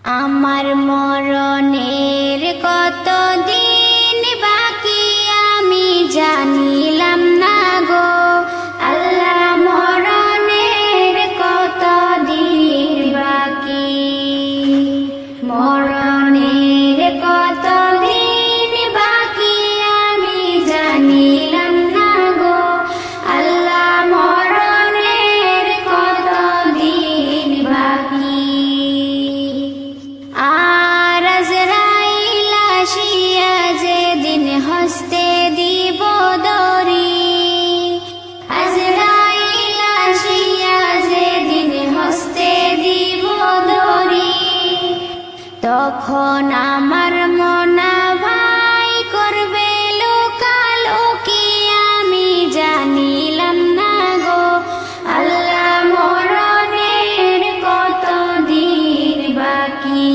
আমার মরণের কত দিন বাকি আমি জানিলাম না গো আল্লাহ, মরণের কত দিন বাকি, মরণের কত দিন বাকি আমি জানিলাম না গো আল্লাহ, মরণের কত দিন বাকি। আর আজরাইল আসিয়া যেদিন হস্তে দিব দড়ি, আজরাইল আসিয়া যেদিন হস্তে দিব দড়ি, তখন আমার মনা ভাই করবে লোকালোকি আমি জানিলাম না গো আল্লাহ, মরণের কত দিন বাকি,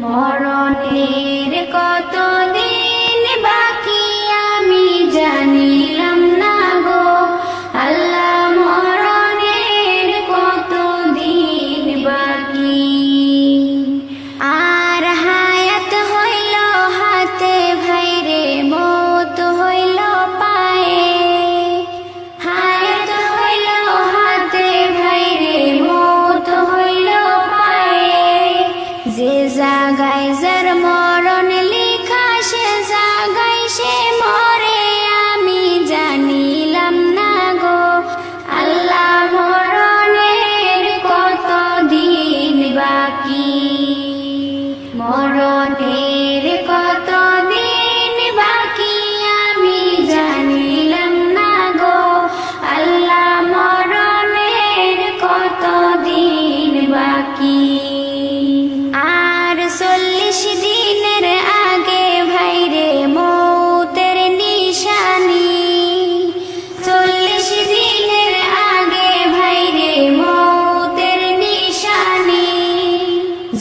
মরণের কত দিন বাকি আমি জানিলাম না গো আল্লাহ, মরণের কত দিন বাকি। আর হায়াত হইল হাতে ভাইরে মৌত হইল পায়ে, হায়াত হইল হাতে ভাইরে মৌত হইল পায়ে, যে জাগায় যার মরণ লেখা সে জাগায় সে মরে আমি জানিলাম না গো আল্লাহ, মরণের কত দিন বাকি, মরণের কত দিন বাকি আমি জানিলাম না গো আল্লাহ, মরণের কত দিন বাকি। আর 40 দিনের আগে ভাইরে মৌতের নিশানি, 40 দিনের আগে ভাইরে মৌতের নিশানি,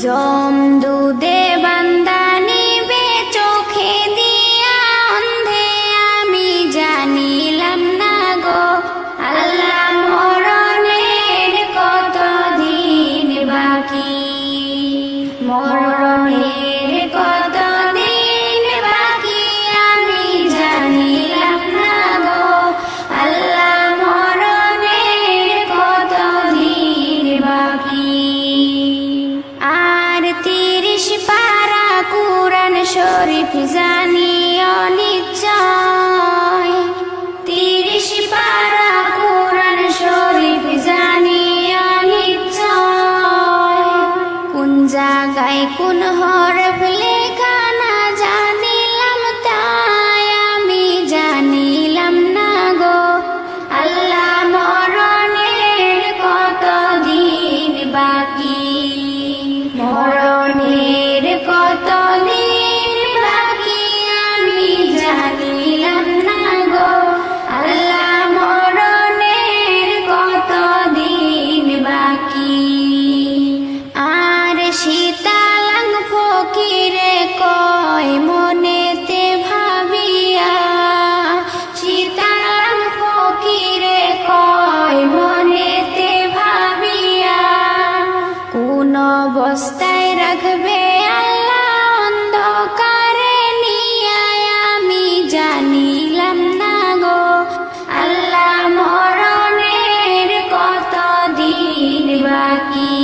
জম দুধে বান্দা নিবে চোখে দিয়া অন্ধে আমি জানিলাম না গো আল্লাহ, মরণের কত দিন বাকি, মরণের কত দিন বাকি আমি জানিলাম না গো আল্লাহ, মরণের কত দিন বাকি। আর 30 পারা কুরআন শরীফ জানিও নিশ্চয়, 30 পারা কুরআন শরীফ জানিও নিশ্চয়, কোন জায়গায় কোন হরফ লেখা না জানিলাম তাই আমি জানিলাম না গো আল্লাহ, মরণের কত দিন বাকি, মরণের কত দিন বাকি আমি জানিলাম না গো আল্লাহ, মরণের কত দিন বাকি। আর শীতালাং ফকিরে কয় মনেতে ভাবিয়া, শীতালাং ফকিরে কয় মনেতে ভাবিয়া, কোন অবস্থায় রাখবে আল্লাহ অন্ধকারে নিয়া আমি জানিলাম না গো আল্লাহ, মরণের কত দিন বাকি,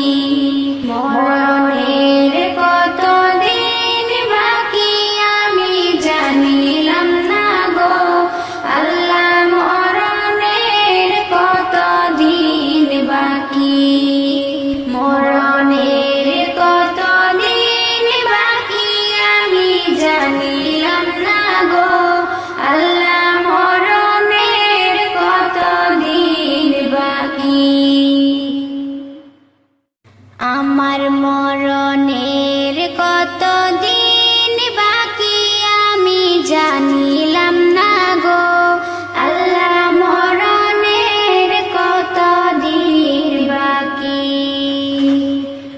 মরণের কত দিন বাকি আমি জানিলাম না গো আল্লাহ, মরণের কত দিন বাকি, মরণের কত দিন বাকি আমি জানিলাম না গো আল্লাহ, মরণের কত দিন বাকি। আমার মরণের কত দিন বাকি আমি জানিলাম না গো আল্লাহ, মরণের কত দিন বাকি,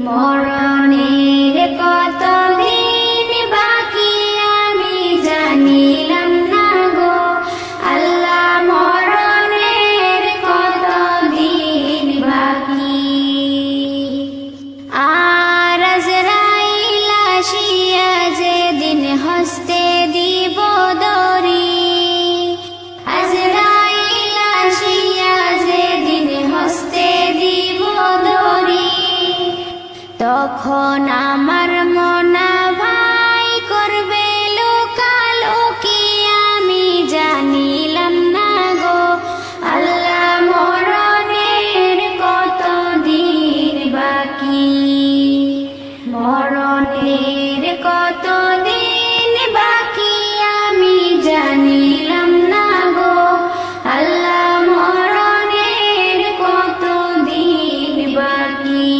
মরণের কত দিন বাকি আমি জানিলাম না গো আল্লাহ, মরণের কত দিন বাকি। আর হস্তে দিব দরি। আজরাইল আসিয়া যেদিন হস্তে দিব দরি, তখন আমার মনা ভাই করবে লোকালোকি, আমি জানিলাম না গো। আল্লাহ মরণের কত দিন বাকি, মরণের কত দিন বাকি, আমি জানিলাম না গো। আল্লাহ মরণের কত দিন বাকি।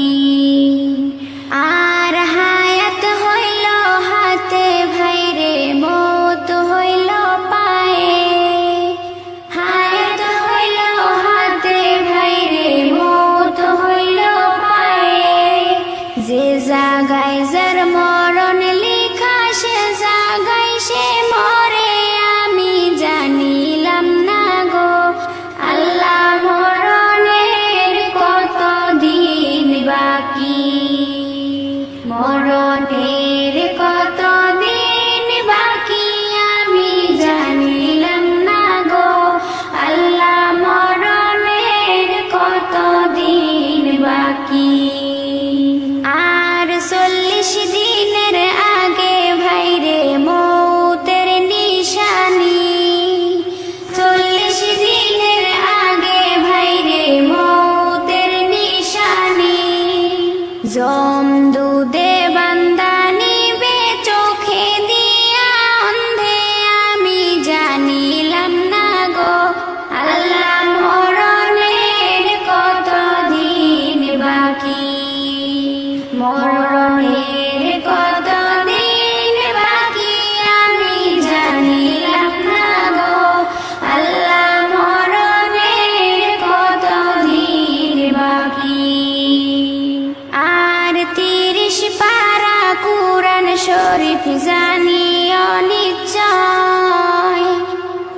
আর হায়াত হইল হাতে ভাইরে, মৌত হইল পায়ে। হায়াত হইল হাতে ভাইরে, মৌত হইল পায়ে। যে জাগায় যার মরণ লেখা, সে জাগায় সে মরে, আমি জানিলাম না গো। আল্লাহ মরণের কত দিন বাকি, মরণের কত দিন বাকি, আমি জানিলাম না গো। আল্লাহ মরণের কত দিন বাকি। আর 40 দিনের আগে ভাইরে মৌতের নিশানি, 40 দিনের আগে ভাইরে মৌতের নিশানি। জম দুধে বান্দা নিবে চোখে দিয়া অন্ধে, আমি জানিলাম না গো। আল্লাহ মরণের কত দিন বাকি, মরণের কত দিন বাকি, আমি জানিলাম না গো। আল্লাহ মরণের কত দিন বাকি। আর 30 পারা কুরআন শরীফ জানিও নিশ্চয়,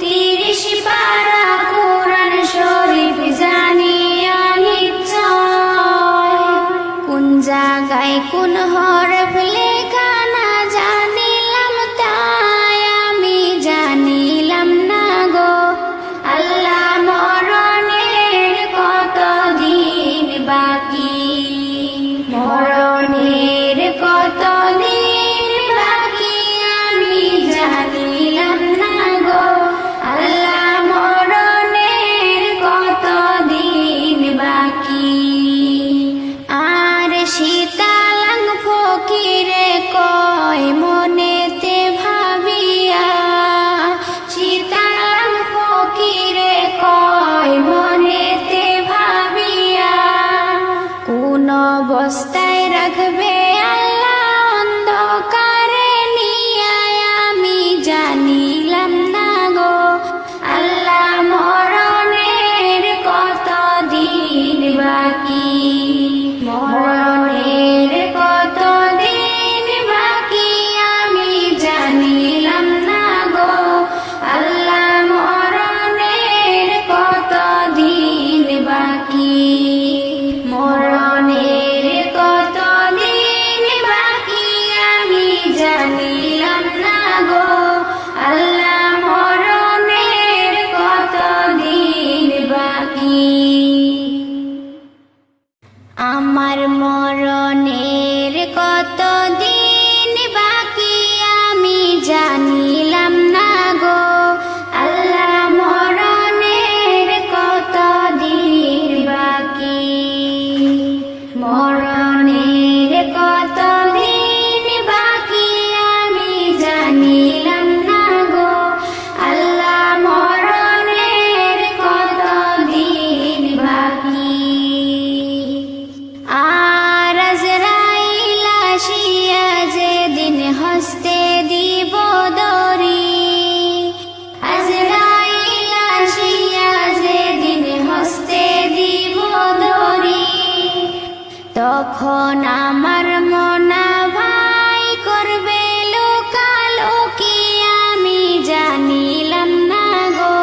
30 পারা কুরআন শরীফ জানিও নিশ্চয়। কোন জায়গায় কোন হরফ লেখা না জানিলাম, তাই আমি জানিলাম না গো। আল্লাহ মরণের কত দিন বাকি, মরণের কত দিন বাকি, আমি জানিলাম না গো। আল্লাহ মরণের কত দিন বাকি। আর শীতালাং ফকিরে কয় মনেতে ভাবিয়া, শীতালাং ফকিরে কয় মনেতে ভাবিয়া, কোন অবস্থায় রাখবে আল্লাহ অন্ধকারে নিয়া, আমি জানিলাম না গো। আল্লাহ মরণের কত দিন বাকি, মরণের কত দিন বাকি, আমি জানিলাম না গো। আল্লাহ মরণের কত দিন বাকি, মরণের কত দিন বাকি, আমি জানিলাম না গো। আল্লাহ মরণের কত দিন বাকি। আমার মরণের কত দিন বাকি, আমি জানিলাম না গো। আল্লাহ মরণের কত দিন বাকি, মরণের কত দিন বাকি, আমি জানিলাম না গো। আল্লাহ মরণের কত দিন বাকি। আর আজরাইল আসিয়া যেদিন হস্তে দিব দরি, আজরাইল আসিয়া যেদিন হস্তে দিব দরি, তখন আমার মনা ভাই করবে লোকালোকি, আমি জানিলাম না গো।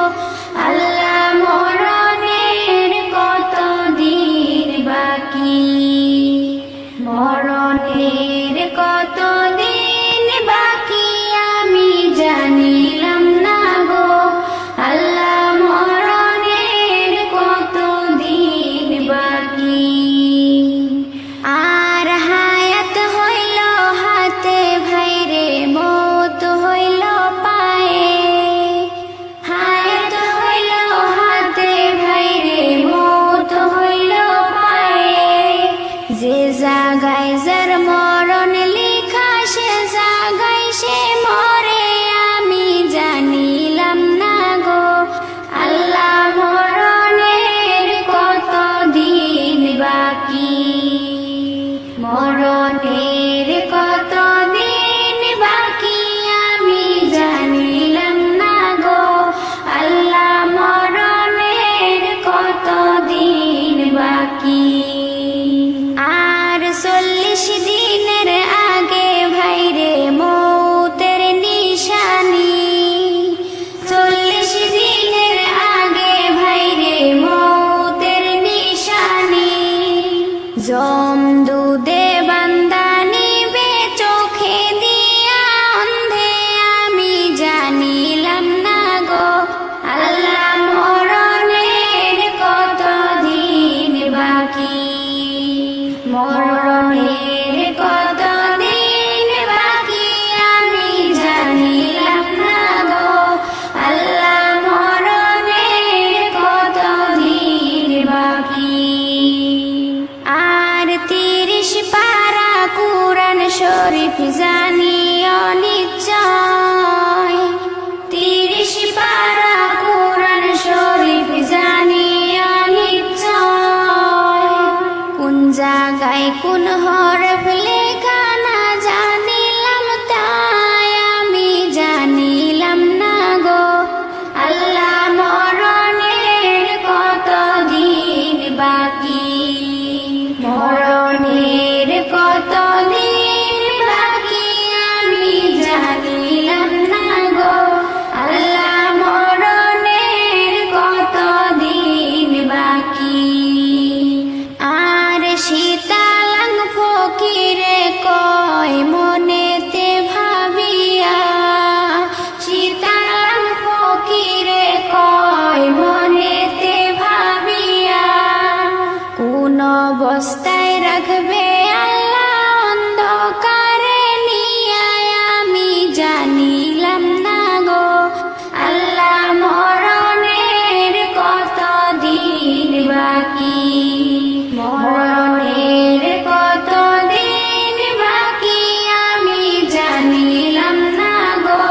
আল্লাহ মরণের কত দিন বাকি, মরণের কত দিন বাকি, আমি মরণের কত দিন বাকি আমি জানিলাম না গো আল্লাহ মরণের কত দিন বাকি আর 40 দিনের আগে ভাইরে মৌতের নিশানি 40 দিনের আগে ভাইরে মৌতের নিশানি জম দুধে বান্দা নিবে চোখে দিয়া অন্ধে আমি জানিলাম না গো আল্লাহ মরণের কত দিন বাকি মরণের কত দিন বাকি আমি জানিলাম না গো আল্লাহ মরণের কত দিন বাকি আর 30 পারা কুরআন শরীফ জানিও নিশ্চয় 30 পারা কুরআন শরীফ জানিও নিশ্চয় কোন জায়গায় কোন হরফ লেখা না জানিলাম তাই আমি জানিলাম না গো আল্লাহ মরণের কত দিন বাকি মরণের কত দিন বাকি আমি জানিলাম না গো আল্লাহ মরণের কত দিন বাকি আর শীতালাং ফকিরে কয় মনেতে ভাবিয়া শীতালাং ফকিরে কয় মনেতে ভাবিয়া কোন অবস্থায় রাখবে আল্লাহ অন্ধকারে নিয়ে আমি জানিলাম না গো আল্লাহ মরণের কত দিন বাকি মরণের কত দিন বাকি আমি জানিলাম না গো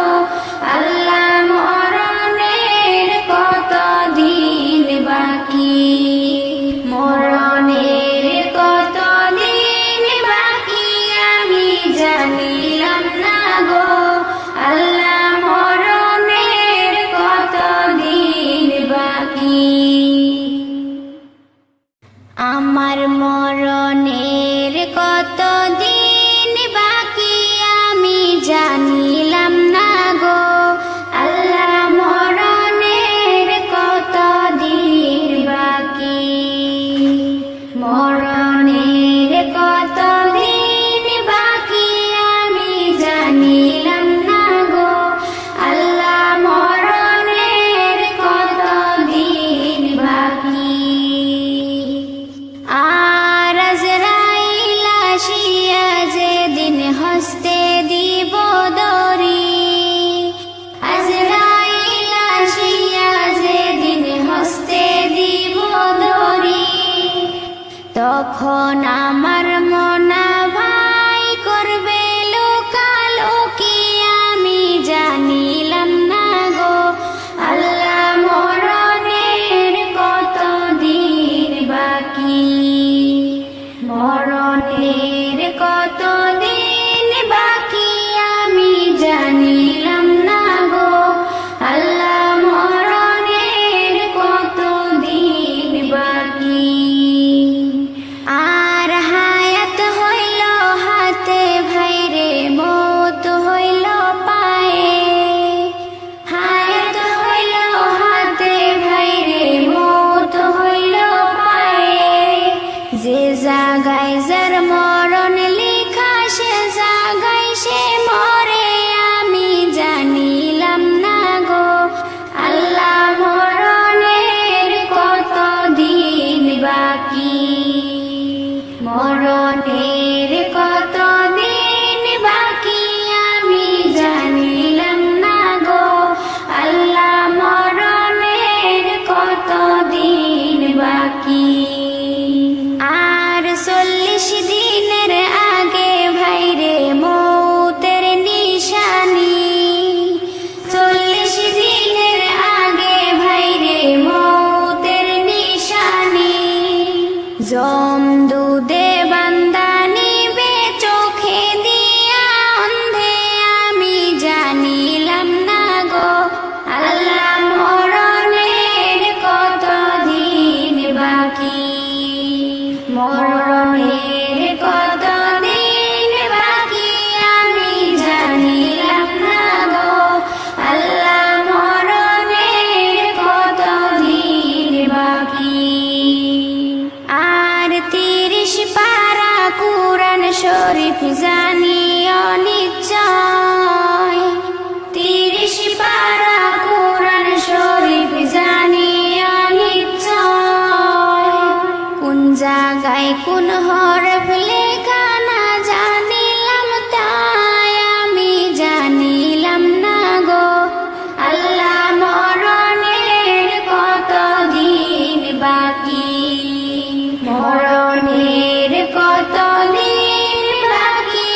আল্লাহ মরণের কত দিন বাকি মরণের কত দিন বাকি আমি জানিলাম না গো আল্লাহ মরণের কত দিন বাকি আমার মরণের কত দিন বাকি আমি জানিলাম না গো আল্লাহ মরণের কত দিন বাকি মরণের কত দিন বাকি আমি জানিলাম না গো আল্লাহ মরণের কত দিন বাকি আর আজরাইল আসিয়া যেদিন হস্তে দিব দড়ি আজরাইল আসিয়া যেদিন হস্তে দিব দড়ি তখন আমার মনা ভাই করবে লোকালোকি আমি জানিলাম না গো আল্লাহ মরণের কত দিন বাকি মরণের কত দিন বাকি আমি জানিলাম না গো আল্লাহ মরণের কত দিন বাকি আর হায়াত হইল হাতে ভাইরে মত হইল পায়ে হায়াত হইল হাতে ভাইরে মত হইল পায়ে যে জাগায় যার মরণ লেখা শরীফ জানি অনিশ্চয়, 30 পারা কোরআন শরীফ জানি অনিশ্চয়। কোন জায়গায় কোন হরফ লেখা না জানিলাম, তাই আমি জানিলাম না গো। আল্লাহ মরণের কত দিন বাকি, মরণের কত দিন বাকি,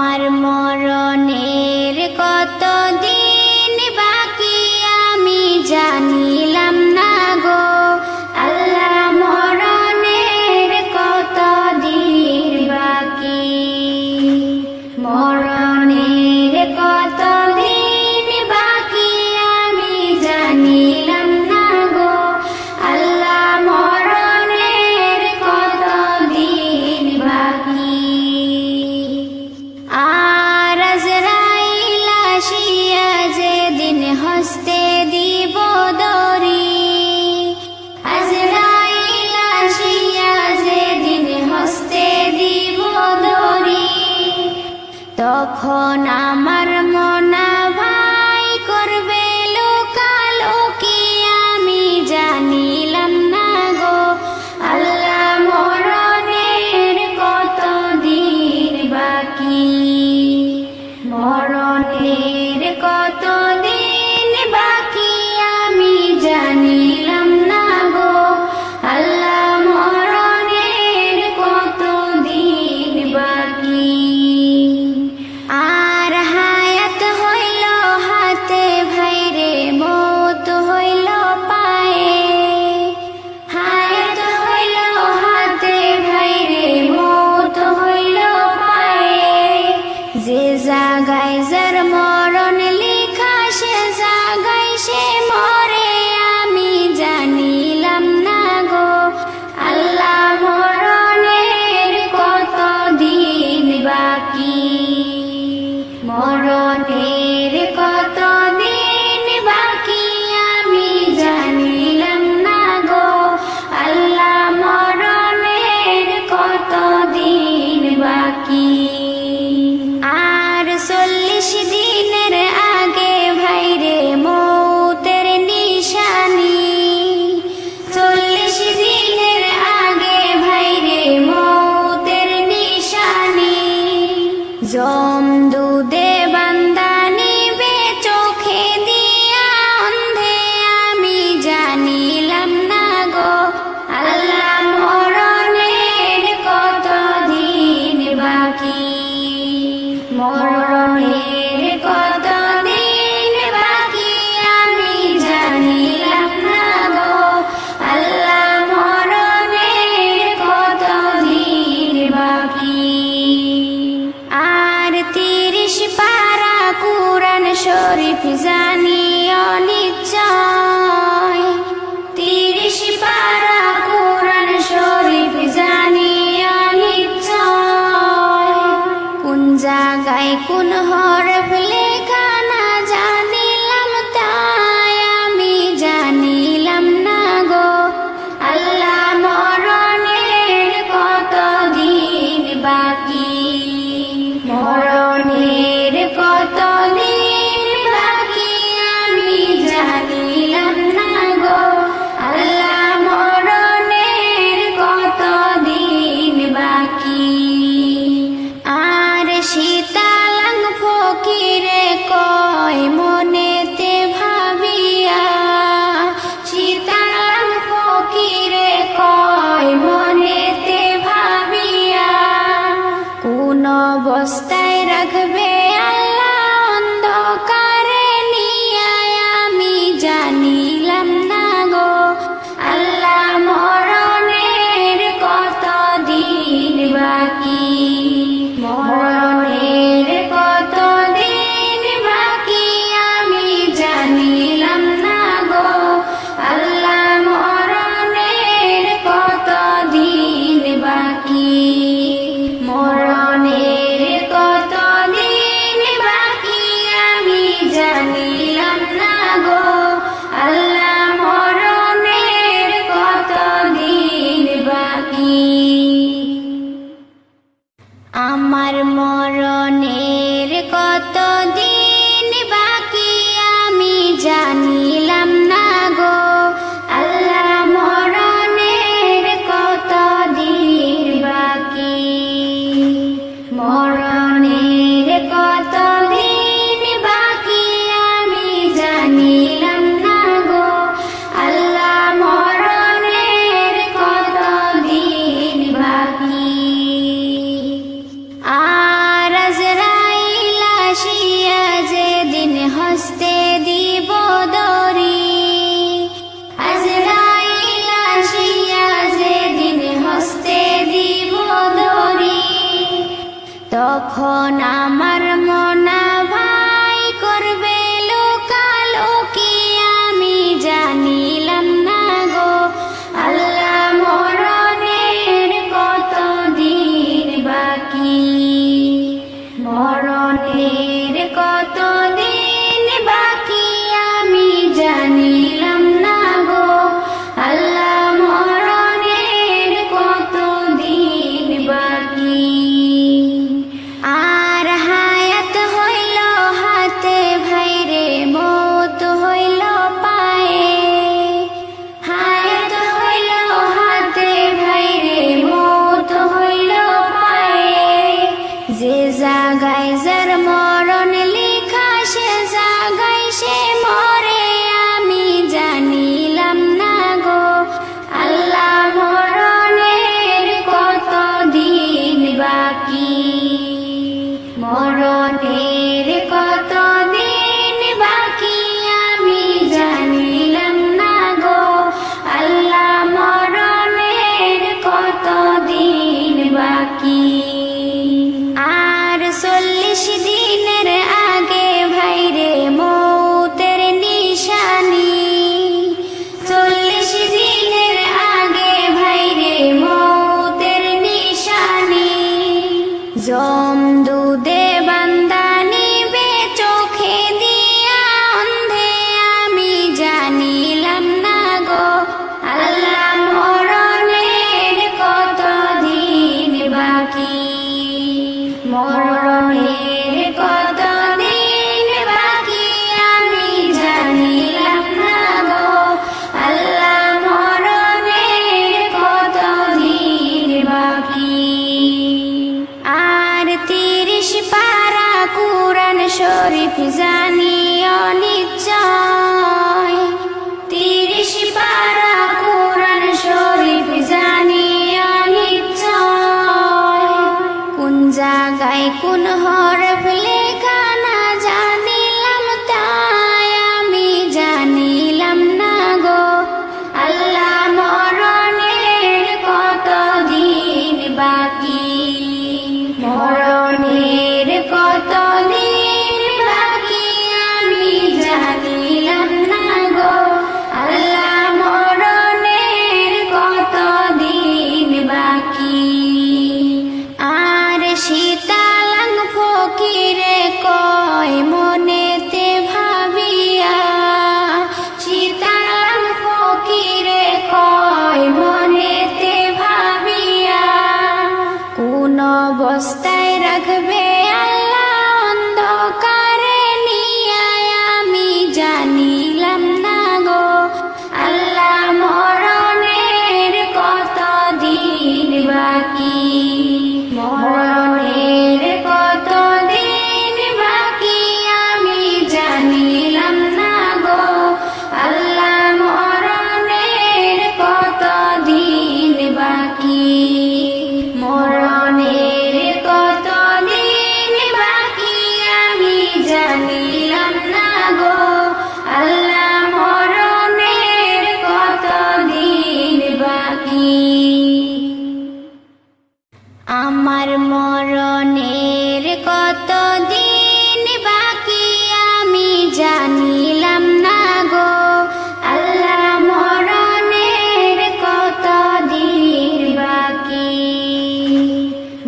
আমার মরণের কত দিন বাকি আমি জানিলাম না গো আল্লাহ মরণের কত দিন বাকি মরণের কত দিন বাকি আমি জানিলাম না গো আল্লাহ মরণের কত দিন বাকি আর আজরাইল আসিয়া যেদিন হস্তে দিব দড়ি আজরাইল আসিয়া যেদিন হস্তে দিব দড়ি তখন আমার মনা ভাই করবে লোকালোকি আমি জানিলাম না গো আল্লাহ মরণের কত দিন বাকি মরণের কত দিন বাকি আমি জানিলাম না গো আল্লাহ মরণের কত দিন বাকি আর হায়াত হইল হাতে ভাইরে মৌত হইল পায়ে হায়াত হইল হাতে ভাইরে মৌত হইল পায়ে যে জাগায় যার মরণ লেখা সে জাগায় সে মরে আমি জানিলাম না গো আল্লাহ মরণের কত দিন বাকি মরণের কত দিন বাকি আমি জানিলাম না গো আল্লাহ মরণের কত দিন বাকি আর 40 দিনের আগে ভাইরে মৌতের নিশানি 40 দিনের আগে ভাইরে মৌতের নিশানি জম দুধে বান্দা নিবে চোখে দিয়া অন্ধে আমি জানিলাম না গো আল্লাহ মরণের কত দিন বাকি মরণের কত দিন বাকি আমি জানিলাম না গো আল্লাহ মরণের কত দিন বাকি আর 30 পারা কুরআন শরীফ জানিও নিশ্চয় 30 পারা কুরআন শরীফ জানিও নিশ্চয় কোন জায়গায় কোন হরফ লেখা না জানিলাম তাই আমি জানিলাম না গো আল্লাহ মরণের কত দিন বাকি মরণের কত দিন বাকি আমি জানিলাম না গো আল্লাহ মরণের কত দিন বাকি আর শীতালাং ফকিরে কয় মনেতে ভাবিয়া শীতালাং ফকিরে কয় মনেতে ভাবিয়া কোন অবস্থায় রাখবে আল্লাহ অন্ধকারে নিয়া আমি জানিলাম না গো আল্লাহ মরণের কত দিন বাকি মরণের কত দিন বাকি আমি জানিলাম না গো আল্লাহ মরণের কত দিন বাকি মরণের কত দিন বাকি আমি জানিলাম না গো আল্লাহ মরণের কত দিন বাকি আমার মরণের কত দিন বাকি আমি জানিলাম না গো আল্লাহ মরণের কত দিন বাকি মরণের কত দিন বাকি আমি জানিলাম না গো আল্লাহ মরণের কত দিন বাকি আর আজরা তখন আমার মনা ভাই করবে লোকালোকি আমি জানিলাম না গো আল্লাহ মরণের কত দিন বাকি মরণের কত দিন বাকি আমি জানিলাম না গো আল্লাহ মরণের কত দিন বাকি আর হায়াত হইল হাতে ভাইরে মৌত হইল পায়ে হায়াত হইল হাতে ভাইরে মৌত হইল পায়ে যে জাগায় যার মরণ লেখা সে জাগায় সে মরে আমি জানিলাম না গো আল্লাহ মরণের কত দিন বাকি মরণের কত দিন বাকি আমি জানিলাম না গো আল্লাহ মরণের কত দিন বাকি আর 40 দিনের আগে ভাইরে মৌতের নিশানি 40 দিনের আগে ভাইরে মৌতের নিশানি জম দুধে বান্দা নিবে চোখে দিয়া অন্ধে আমি জানিলাম না গো আল্লাহ মরণের কত দিন বাকি মরণের কত দিন বাকি আমি জানিলাম না গো আল্লাহ মরণের কত দিন বাকি আর 30 পারা কুরআন শরীফ জানি অনিশ্চয় 30 পারা কুরআন শরীফ জানি অনিশ্চয় কোন জায়গায় কোন হরফ লেখা না জানিলাম তাই আমি জানিলাম না গো আল্লাহ মরণের কত দিন বাকি মরণের কত দিন বাকি আমি জানিলাম না গো আল্লাহ মরণের কত দিন বাকি আর শীতালাং ফকিরে কয় মনেতে ভাবিয়া শীতালাং ফকিরে কয় মনেতে ভাবিয়া কোন অবস্থায় রাখবে আল্লাহ অন্ধকারে নিয়া আমি জানিলাম না গো আল্লাহ মরণের কত দিন বাকি মরণের কত দিন বাকি আমি জানিলাম না গো আল্লাহ মরণের কত দিন বাকি মরণের কত দিন বাকি আমি জানিলাম না গো আল্লাহ মরণের কত দিন বাকি আমার মরণের কত দিন বাকি আমি জানিলাম না গো আল্লাহ মরণের কত দিন বাকি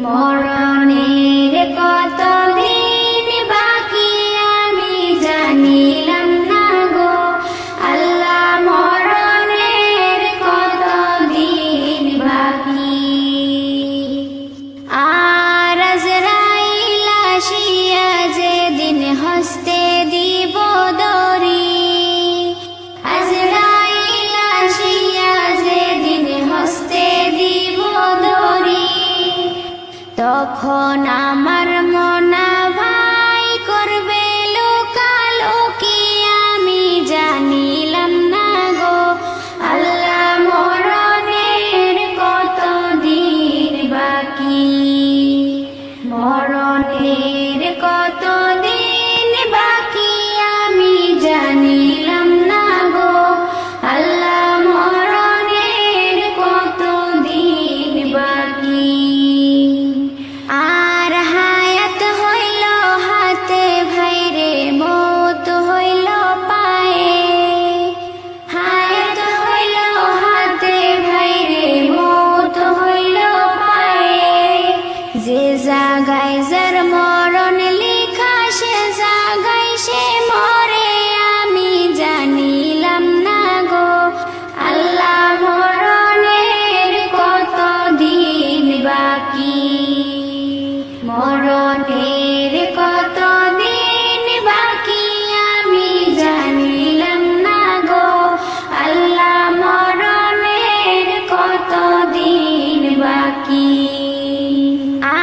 মরণের কত দিন বাকি আমি জানিলাম না গো আল্লাহ মরণের কত দিন বাকি আর আজরাইল আসিয়া যেদিন হস্তে দিব দড়ি আজরাইল আসিয়া যেদিন হস্তে দিব দড়ি তখন আমার মনা ভাই করবে লোকালোকি আমি জানিলাম না গো আল্লাহ মরণের কত দিন বাকি মরণের কত দিন বাকি আমি জানিলাম না গো আল্লাহ মরণের কত দিন বাকি আর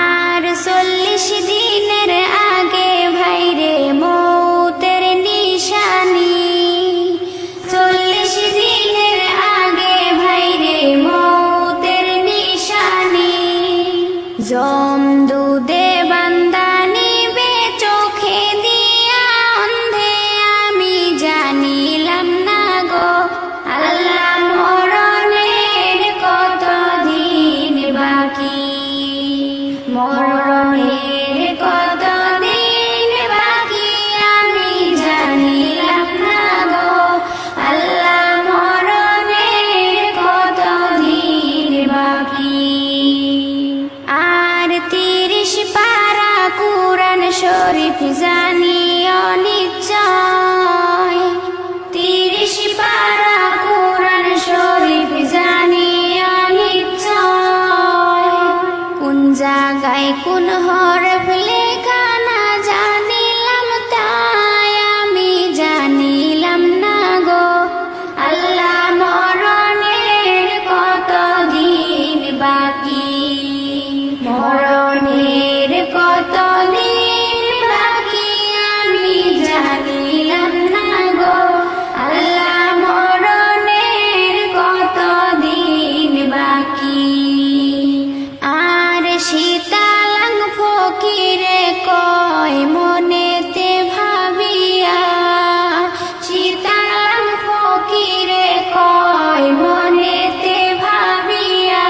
আর 40 দিনের আগে ভাইরে মৌতের নিশানি, 40 দিনের আগে ভাইরে মৌতের নিশানি। জমদুদে বান্দা নিবে চোখে দিয়া অন্ধে আমি জানিলাম না গো, আল্লাহ মরণের কত দিন বাকি, মরণের কত দিন বাকি আমি জানিলাম না গো, আল্লাহ মরণের কত দিন বাকি। আর 30 পারা কুরআন শরীফ জানিও নিশ্চয়, 30 পারা কুরআন শরীফ জানিও নিশ্চয়। কোন জায়গায় কোন হরফ লেখা না জানিলাম তাই আমি জানিলাম না গো, আল্লাহ মরণের কত দিন বাকি, মরণের কত দিন বাকি আমি জানিলাম না গো, আল্লাহ মরণের কত দিন বাকি। আর শীতালাং ফকিরে কয় মনেতে ভাবিয়া, শীতালাং ফকিরে কয় মনেতে ভাবিয়া,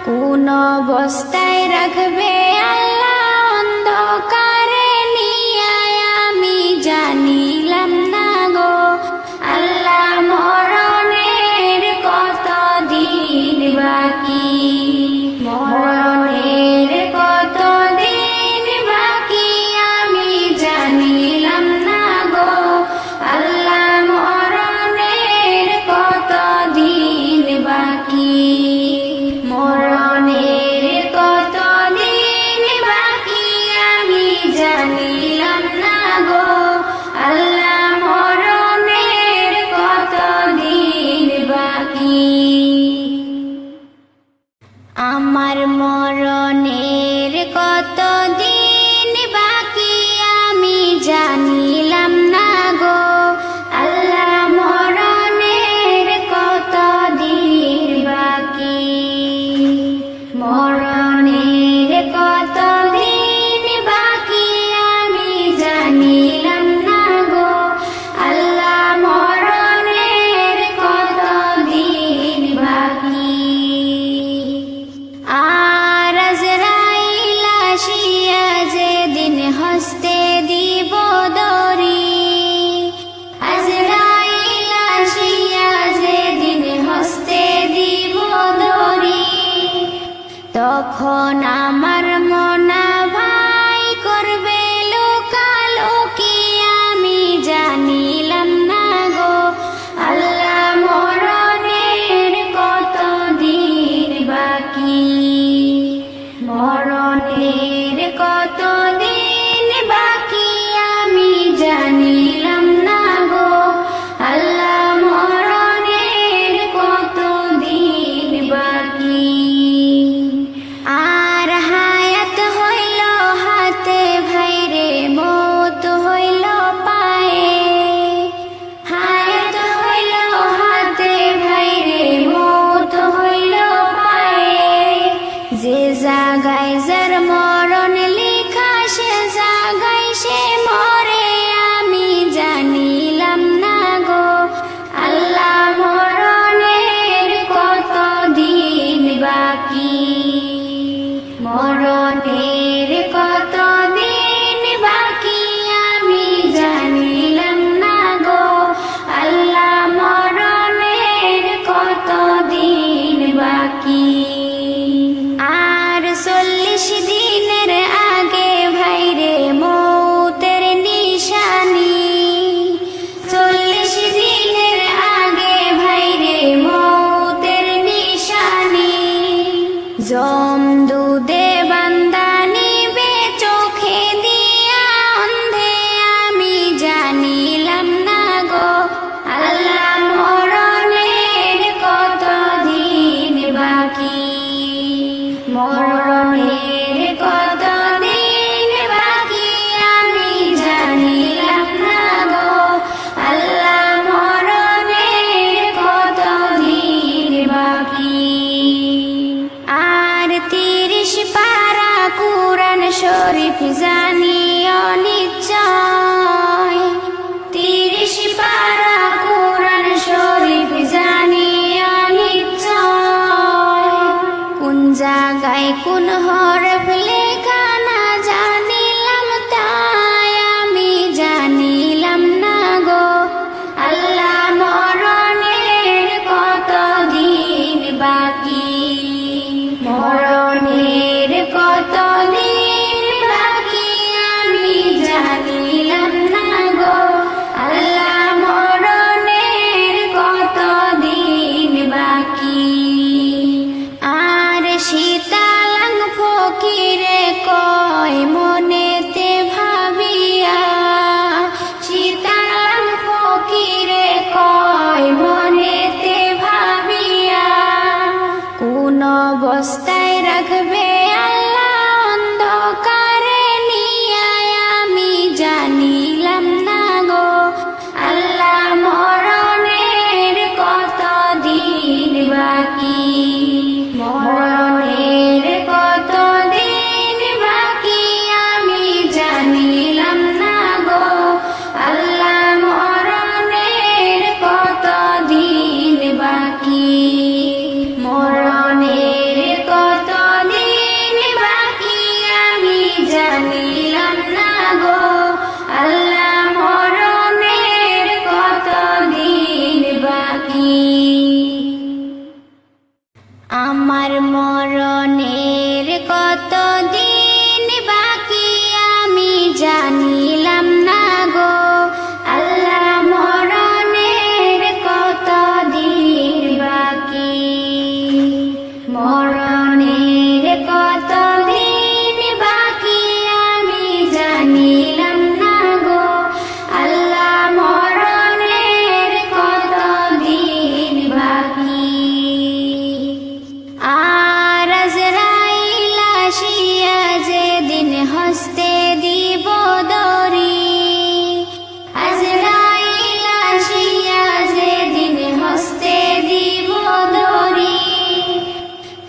কোন অবস্থায় রাখবে আল্লাহ অন্ধকারে নিয়া আমি জানিলাম না গো, আল্লাহ মরণের কত দিন বাকি, মরণের কত দিন বাকি আমি জানিলাম না গো, আল্লাহ মরণের কত দিন বাকি, মরণের কত দিন বাকি আমি জানিলাম না গো, আল্লাহ মরণের কত দিন বাকি। আমার মরণের কত দিন বাকি আমি জানিলাম না গো, আল্লাহ মরণের কত দিন বাকি, মরণের কত দিন বাকি আমি জানিলাম না গো, আল্লাহ মরণের কত দিন বাকি। আর আজরাইল আসিয়া যেদিন হস্তে দিব দড়ি, আজরাইল আসিয়া যেদিন হস্তে দিব দড়ি, তখন আমার মনা ভাই করবে লোকালোকি আমি জানিলাম না গো, আল্লাহ মরণের কত দিন বাকি, মরণের কত দিন বাকি আমি জানিলাম না গো, আল্লাহ মরণের কত দিন বাকি। আর হায়াত হইল হাতে ভাইরে মৌত হইল পায়ে, হায়াত হইল হাতে ভাইরে মৌত হইল পায়ে, যে জাগায় যার মরণ লেখা সে জাগায় সে মরে আমি জানিলাম না গো, আল্লাহ মরণের কত দিন বাকি, মরণের কত দিন বাকি আমি জানিলাম না গো, আল্লাহ মরণের কত দিন বাকি। আর 40 দিনের আগে ভাইরে মৌতের নিশানি, 40 দিনের আগে ভাইরে মৌতের নিশানি। জমদুদে বান্দা নিবে চোখে দিয়া অন্ধে আমি জানিলাম না গো, আল্লাহ মরণের কত দিন বাকি, মরণের কতদিন বাকি আমি জানিলাম না গো আল্লাহ মরণের কতদিন বাকি আর 30 পারা কুরআন শরীফ জানিও নিশ্চয় 30 পারা কুরআন শরীফ জানিও নিশ্চয় কোন জায়গায় কোন হরফ লেখা না জানিলাম তাই আমি জানিলাম না গো আল্লাহ মরণের কতদিন বাকি মরণের কতদিন বাকি আমি জানিলাম না গো আল্লাহ মরণের কতদিন বাকি আর শীতালাং ফকিরে কয় মনেতে ভাবিয়া শীতালাং ফকিরে কয় মনেতে ভাবিয়া কোন অবস্থায় রাখবে আল্লাহ অন্ধকারে নিয়া আমি জানিলাম না গো আল্লাহ মরণের কতদিন বাকি মরণের কতদিন বাকি আমি জানিলাম না গো আল্লাহ মরণের কতদিন বাকি মরণের কতদিন বাকি আমি জানিলাম না গো আল্লাহ মরণের কতদিন বাকি আমার মরণের কতদিন বাকি আমি জানিলাম না গো আল্লাহ মরণের কতদিন বাকি মরণের কতদিন বাকি আমি জানিলাম না গো আল্লাহ মরণের কতদিন বাকি আর আজরাইল আসিয়া যেদিন হস্তে দিব দড়ি আজরাইল আসিয়া যেদিন হস্তে দিব দড়ি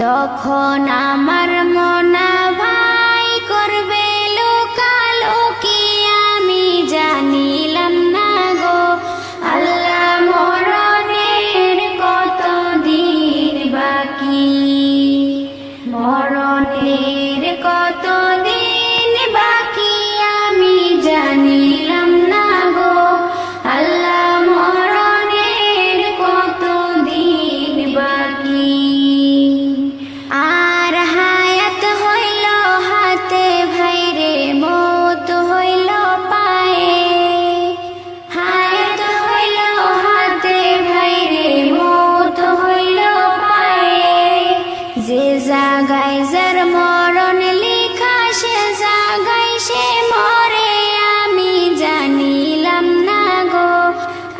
তখন আমার মনা ভাই করবে লোকালোকি আমি জানিলাম না গো আল্লাহ মরণের কতদিন বাকি মরণের কতদিন বাকি আমি জানিলাম না গো আল্লাহ মরণের কতদিন বাকি আর হায়াত হইল হাতে ভাইরে মৌত হইল পায়ে হায়াত হইল হাতে ভাইরে মৌত হইল পায়ে যে জাগায় যার মরণ লেখা সে জাগায় সে মরে আমি জানিলাম না গো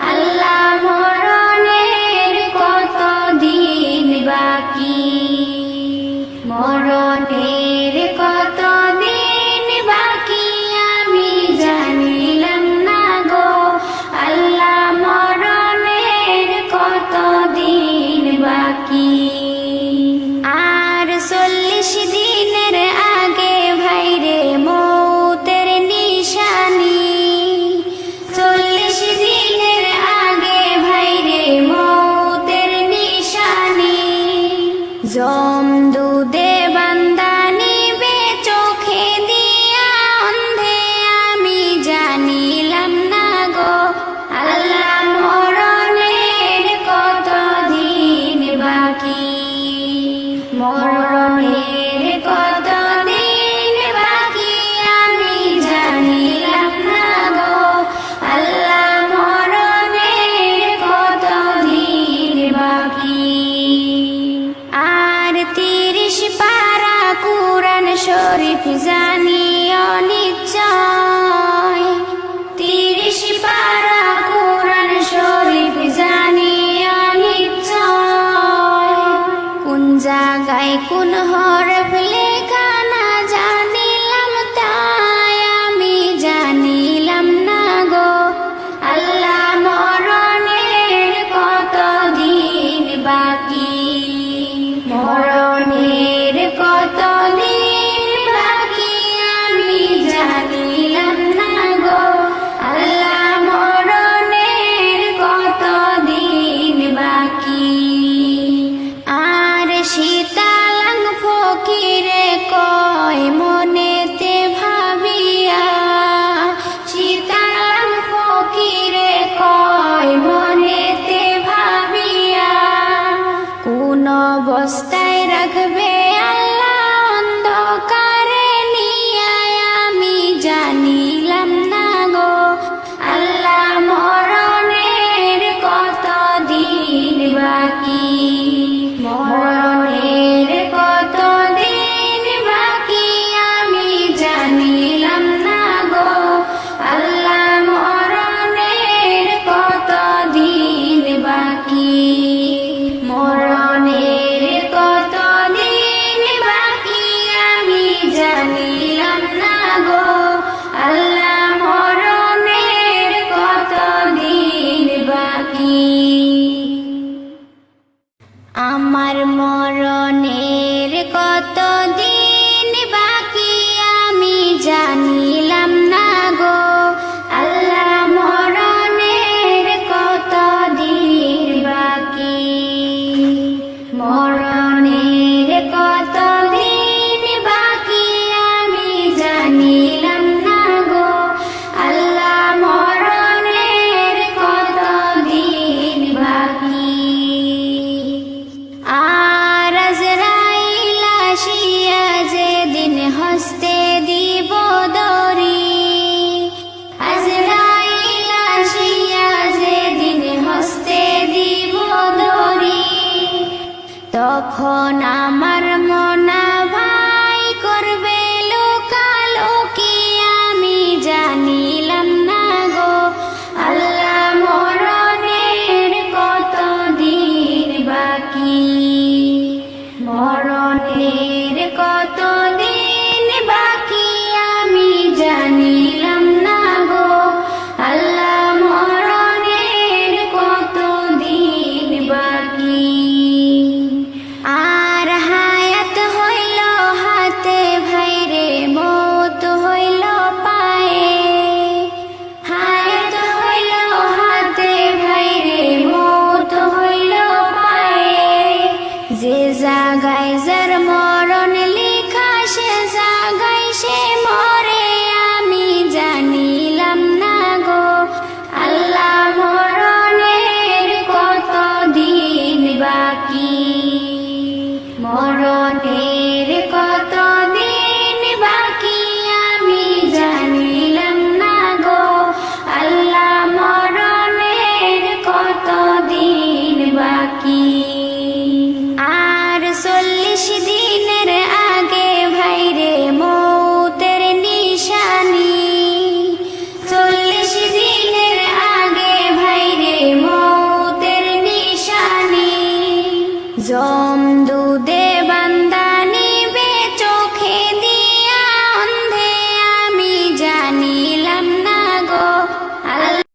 আল্লাহ মরণের কতদিন বাকি মরণের কতদিন বাকি আমি জানিলাম না গো আল্লাহ মরণের কতদিন বাকি আর 40 দিনের আগে ভাইরে মৌতের নিশানি 40 দিনের আগে ভাইরে মৌতের নিশানি জমদুদে বান্দা নিবে চোখে দিয়া অন্ধে আমি জানিলাম না গো আল্লাহ মরণের কতদিন বাকি মরণের কতদিন বাকি আমি জানিলাম না গো আল্লাহ মরণের কতদিন বাকি আর 30 পারা কুরআন শরীফ জানিও নিশ্চয় 30 পারা কুরআন শরীফ জানিও নিশ্চয় কোন জায়গায় কোন হরফ কত দিন বাকি আমি জানিলাম না গো আল্লাহ মরণের কত দিন বাকি মরণের কত দিন বাকি আমি জানিলাম না গো আল্লাহ মরণের কত দিন বাকি আর আজরাইল আসিয়া যেদিন হস্তে দিব দড়ি আজরাইল আসিয়া যেদিন হস্তে দিব দড়ি তখন আমার মনা ভাই করবে লোকালোকি আমি জানিলাম না গো আল্লাহ মরণের কত দিন বাকি মরণের কত দিন বাকি আমি জানিলাম না গো আল্লাহ মরণের কত দিন বাকি আর হায়াত হইল হাতে ভাইরে মৌত হইল পায়ে হায়াত হইল হাতে ভাইরে মৌত হইল পায়ে যে জাগায় যার মরণ লেখা সে জাগায় সে মরে আমি জানিলাম না গো আল্লাহ মরণের কত দিন বাকি মরণের কত দিন বাকি আমি জানিলাম না গো আল্লাহ মরণের কত দিন বাকি আর 40 দিনের আগে ভাইরে মৌতের নিশানি 40 দিনের আগে ভাইরে মৌতের নিশানি জমদুদে